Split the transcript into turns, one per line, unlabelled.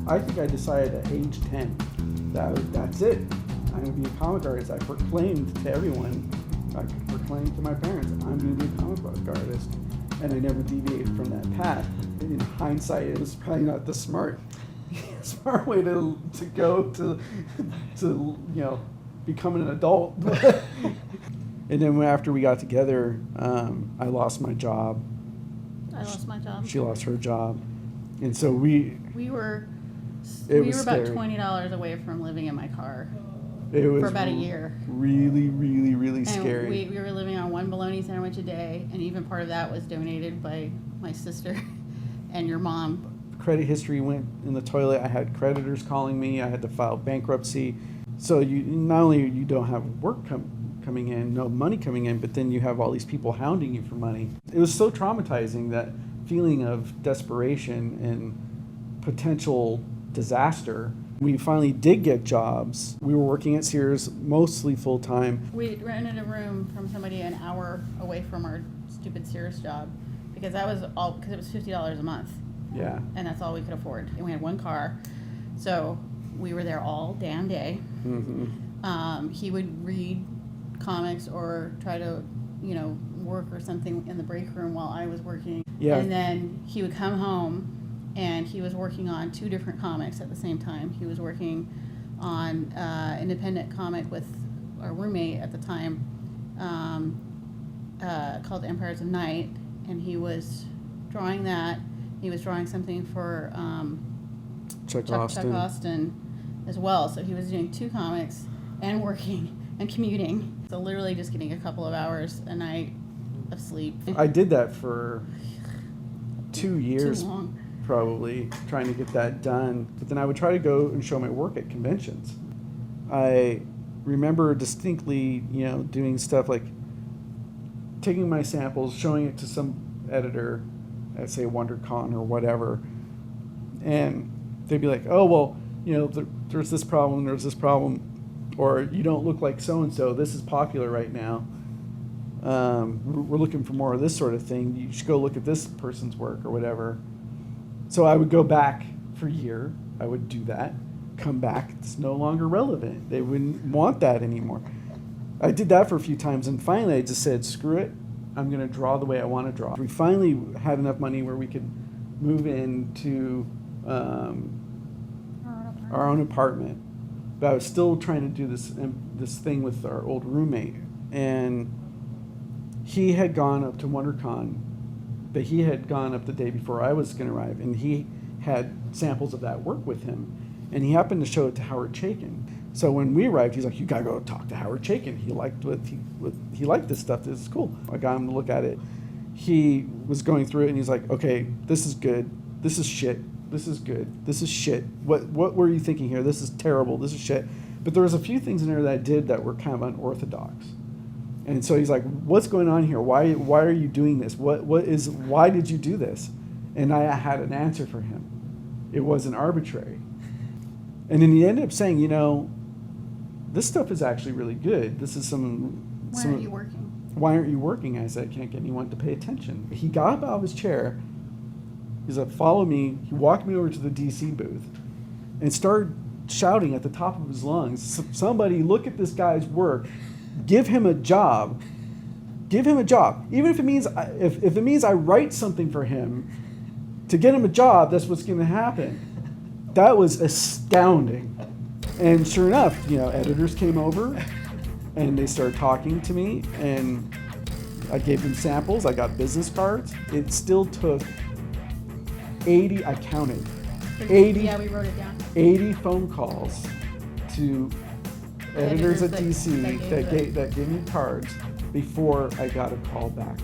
I think I decided at age 10 that's it. I'm going to be a comic artist. I proclaimed to everyone, I proclaimed to my parents, I'm going to be a comic book artist. And I never deviated from that path. In hindsight, it was probably not the smart way to go to becoming an adult. And then after we got together, I lost my job.
I lost my job.
She lost her job. And so we were
about $20 away from living in my car.
It was
for about a year.
Really, really, really
and
scary.
We were living on one bologna sandwich a day, and even part of that was donated by my sister and your mom.
Credit history went in the toilet. I had creditors calling me. I had to file bankruptcy. So you not only you don't have work coming in, no money coming in, but then you have all these people hounding you for money. It was so traumatizing, that feeling of desperation and potential disaster. We finally did get jobs. We were working at Sears mostly full time.
We rented a room from somebody an hour away from our stupid Sears job because it was $50 a month.
Yeah.
And that's all we could afford. And we had one car. So we were there all damn day. Mm-hmm. He would read comics or try to, work or something in the break room while I was working.
Yeah.
And then he would come home and he was working on 2 different comics at the same time. He was working on independent comic with our roommate at the time called Empires of Night, and he was drawing that. He was drawing something for Chuck Austin as well. So he was doing 2 comics and working and commuting. So literally just getting a couple of hours a night of sleep.
I did that for 2 years.
Too long.
Probably trying to get that done. But then I would try to go and show my work at conventions. I remember distinctly, doing stuff like taking my samples, showing it to some editor at, say, WonderCon or whatever, and they'd be like, oh, well, there's this problem, or you don't look like so-and-so, this is popular right now. We're looking for more of this sort of thing. You should go look at this person's work or whatever. So I would go back for a year. I would do that. Come back. It's no longer relevant. They wouldn't want that anymore. I did that for a few times, and finally I just said, screw it. I'm going to draw the way I want to draw. We finally had enough money where we could move into our own apartment. But I was still trying to do this thing with our old roommate. And he had gone up to WonderCon, but he had gone up the day before I was going to arrive, and he had samples of that work with him, and he happened to show it to Howard Chaykin. So when we arrived, he's like, "You gotta go talk to Howard Chaykin. He liked this stuff. This is cool." I got him to look at it. He was going through it, and he's like, "Okay, this is good. This is shit. This is good. This is shit. What were you thinking here? This is terrible. This is shit." But there was a few things in there that I did that were kind of unorthodox. And so he's like, "What's going on here? Why are you doing this? Why did you do this?" And I had an answer for him. It wasn't arbitrary. And then he ended up saying, this stuff is actually really good. This is
Why aren't you working?
Why aren't you working? I said, I can't get anyone to pay attention. He got up out of his chair. He's like, follow me. He walked me over to the DC booth and started shouting at the top of his lungs, somebody look at this guy's work. Give him a job. Give him a job. Even if it means if it means I write something for him to get him a job, that's what's going to happen. That was astounding. And sure enough, editors came over and they started talking to me, and I gave them samples. I got business cards. It still took 80, I counted, 80,
yeah, we wrote it down.
80 phone calls to editors at DC that gave me cards before I got a call back.